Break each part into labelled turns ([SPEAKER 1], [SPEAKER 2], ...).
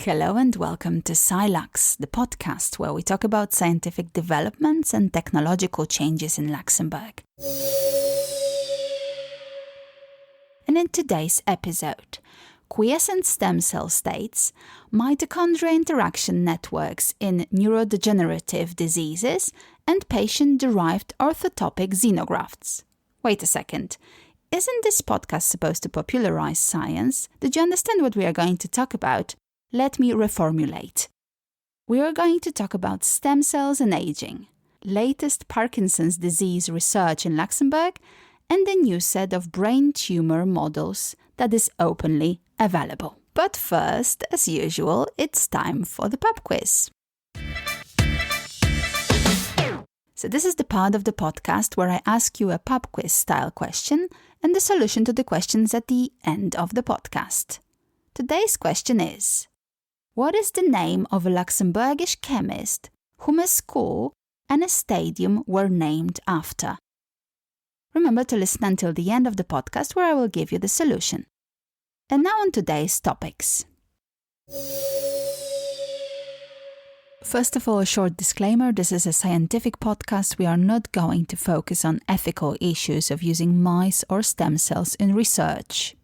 [SPEAKER 1] Hello and welcome to SciLux, the podcast where we talk about scientific developments and technological changes in Luxembourg. And in today's episode, quiescent stem cell states, mitochondria interaction networks in neurodegenerative diseases, and patient-derived orthotopic xenografts. Wait a second. Isn't this podcast supposed to popularize science? Did you understand what we are going to talk about? Let me reformulate. We are going to talk about stem cells and aging, latest Parkinson's disease research in Luxembourg, and the new set of brain tumor models that is openly available. But first, as usual, it's time for the pub quiz. So this is the part of the podcast where I ask you a pub quiz style question and the solution to the questions at the end of the podcast. Today's question is: what is the name of a Luxembourgish chemist whom a school and a stadium were named after? Remember to listen until the end of the podcast where I will give you the solution. And now on today's topics. First of all, a short disclaimer. This is a scientific podcast. We are not going to focus on ethical issues of using mice or stem cells in research.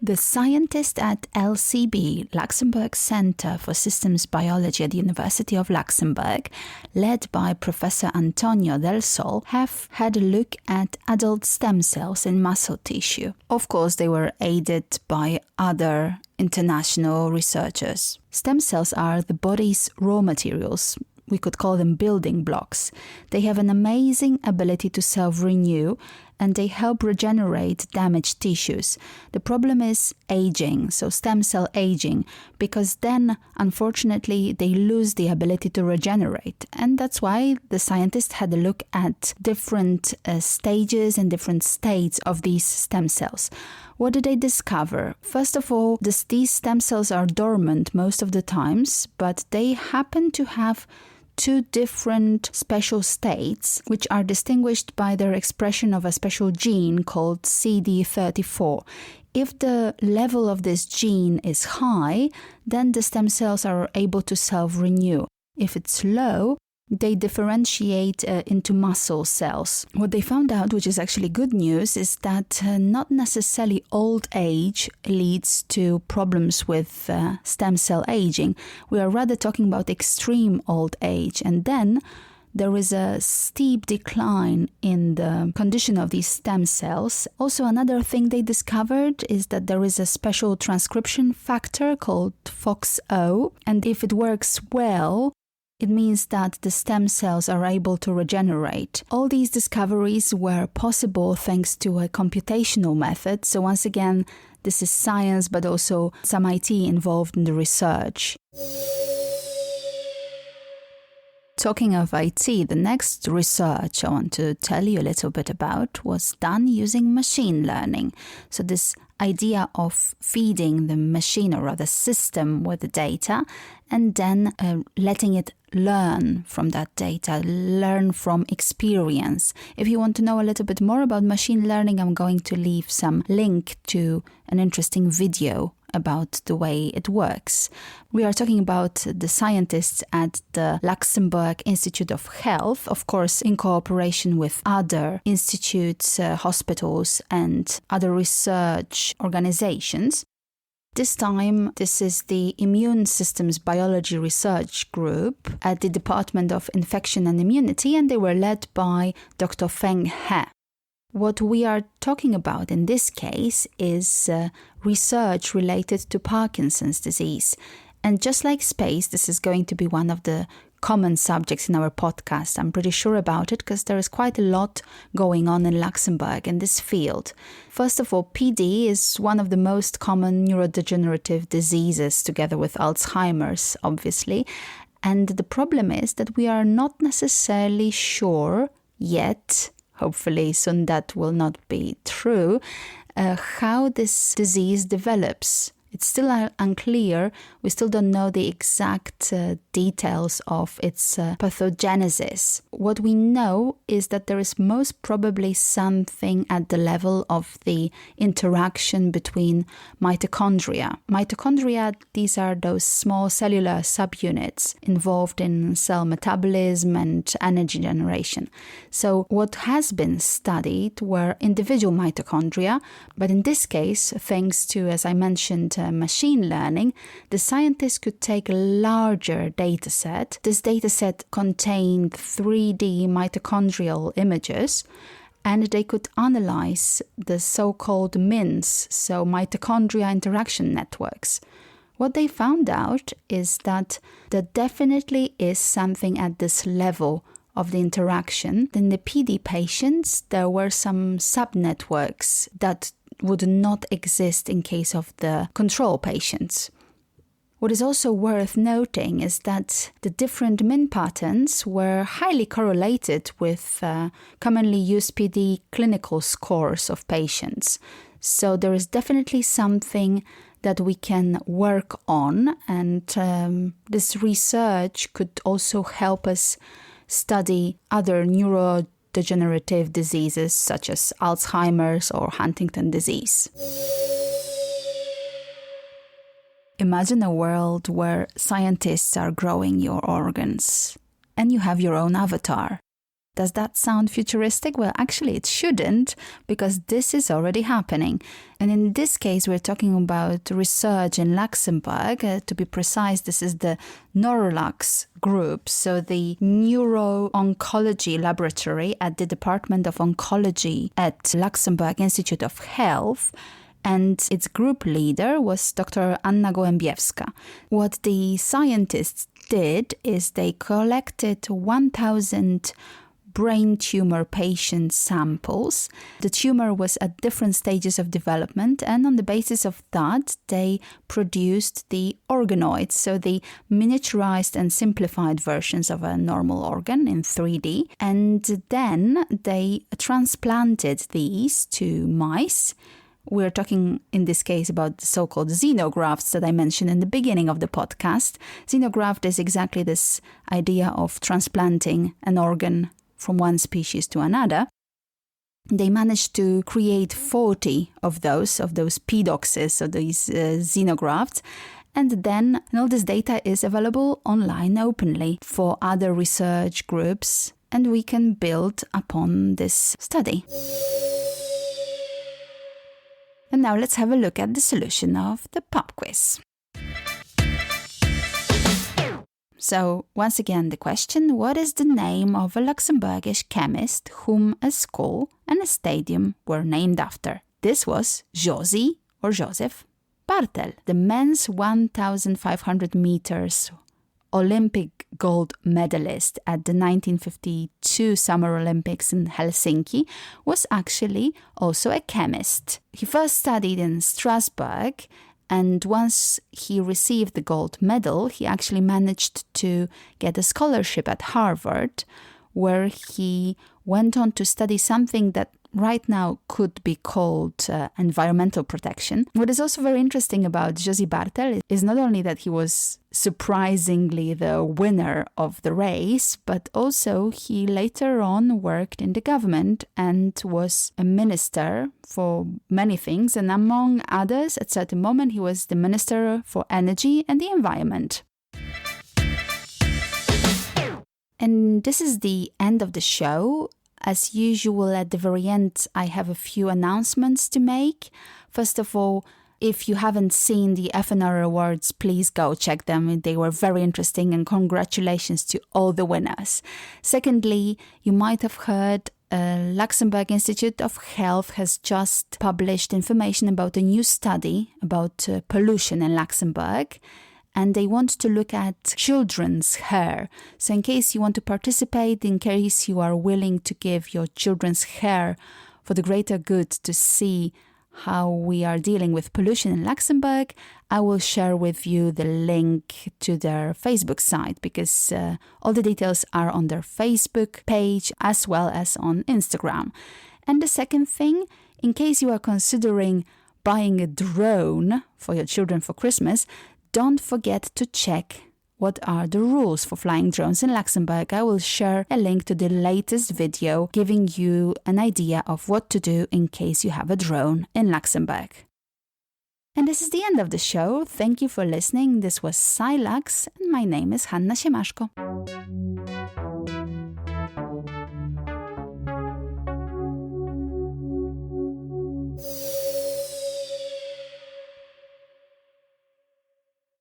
[SPEAKER 1] The scientists at LCB, Luxembourg Center for Systems Biology at the University of Luxembourg, led by Professor Antonio Del Sol, have had a look at adult stem cells in muscle tissue. Of course, they were aided by other international researchers. Stem cells are the body's raw materials. We could call them building blocks. They have an amazing ability to self-renew, and they help regenerate damaged tissues. The problem is aging, so stem cell aging, because then, unfortunately, they lose the ability to regenerate. And that's why the scientists had a look at different stages and different states of these stem cells. What did they discover? First of all, these stem cells are dormant most of the times, but they happen to have two different special states, which are distinguished by their expression of a special gene called CD34. If the level of this gene is high, then the stem cells are able to self-renew. If it's low, they differentiate into muscle cells. What they found out, which is actually good news, is that not necessarily old age leads to problems with stem cell aging. We are rather talking about extreme old age, and then there is a steep decline in the condition of these stem cells. Also, another thing they discovered is that there is a special transcription factor called FOXO, and if it works well, it means that the stem cells are able to regenerate. All these discoveries were possible thanks to a computational method. So once again, this is science, but also some IT involved in the research. Talking of IT, the next research I want to tell you a little bit about was done using machine learning. So this idea of feeding the machine or rather system with the data and then letting it learn from that data, learn from experience. If you want to know a little bit more about machine learning, I'm going to leave some link to an interesting video about the way it works. We are talking about the scientists at the Luxembourg Institute of Health, of course in cooperation with other institutes, hospitals and other research organizations. This time, this is the Immune Systems Biology Research Group at the Department of Infection and Immunity, and they were led by Dr. Feng He. What we are talking about in this case is research related to Parkinson's disease. And just like space, this is going to be one of the common subjects in our podcast. I'm pretty sure about it because there is quite a lot going on in Luxembourg in this field. First of all, PD is one of the most common neurodegenerative diseases together with Alzheimer's, obviously. And the problem is that we are not necessarily sure yet, hopefully soon that will not be true, how this disease develops. It's still unclear. We still don't know the exact details of its pathogenesis. What we know is that there is most probably something at the level of the interaction between mitochondria. Mitochondria, these are those small cellular subunits involved in cell metabolism and energy generation. So what has been studied were individual mitochondria, but in this case, thanks to, as I mentioned, machine learning, the scientists could take a larger data set. This data set contained 3D mitochondrial images, and they could analyze the so-called MINs, so mitochondria interaction networks. What they found out is that there definitely is something at this level of the interaction. In the PD patients, there were some subnetworks that would not exist in case of the control patients. What is also worth noting is that the different MIN patterns were highly correlated with commonly used PD clinical scores of patients. So there is definitely something that we can work on, and this research could also help us study other neurodegenerative diseases such as Alzheimer's or Huntington disease. Imagine a world where scientists are growing your organs and you have your own avatar. Does that sound futuristic? Well, actually it shouldn't, because this is already happening. And in this case, we're talking about research in Luxembourg. To be precise, this is the Neurolux group, so the Neuro-Oncology Laboratory at the Department of Oncology at Luxembourg Institute of Health. And its group leader was Dr. Anna Gołębiewska. What the scientists did is they collected 1,000 brain tumor patient samples. The tumor was at different stages of development, and on the basis of that, they produced the organoids, so the miniaturized and simplified versions of a normal organ in 3D. And then they transplanted these to mice. We're talking in this case about the so-called xenografts that I mentioned in the beginning of the podcast. Xenograft is exactly this idea of transplanting an organ from one species to another. They managed to create 40 of those pedoxes, of these xenografts, and then all this data is available online openly for other research groups, and we can build upon this study. And now let's have a look at the solution of the pop quiz. So, once again, the question: what is the name of a Luxembourgish chemist whom a school and a stadium were named after? This was Josie or Joseph Bartel, the men's 1,500 meters Olympic gold medalist at the 1952 Summer Olympics in Helsinki, was actually also a chemist. He first studied in Strasbourg, and once he received the gold medal, he actually managed to get a scholarship at Harvard, where he went on to study something that right now could be called environmental protection. What is also very interesting about Josie Bartel is not only that he was surprisingly the winner of the race, but also he later on worked in the government and was a minister for many things. And among others, at a certain moment, he was the Minister for Energy and the Environment. And this is the end of the show. As usual, at the very end, I have a few announcements to make. First of all, if you haven't seen the FNR Awards, please go check them. They were very interesting, and congratulations to all the winners. Secondly, you might have heard Luxembourg Institute of Health has just published information about a new study about pollution in Luxembourg. And they want to look at children's hair. So in case you want to participate, in case you are willing to give your children's hair for the greater good to see how we are dealing with pollution in Luxembourg, I will share with you the link to their Facebook site, because all the details are on their Facebook page as well as on Instagram. And the second thing, in case you are considering buying a drone for your children for Christmas, don't forget to check what are the rules for flying drones in Luxembourg. I will share a link to the latest video giving you an idea of what to do in case you have a drone in Luxembourg. And this is the end of the show. Thank you for listening. This was SciLux, and my name is Hanna Siemaszko.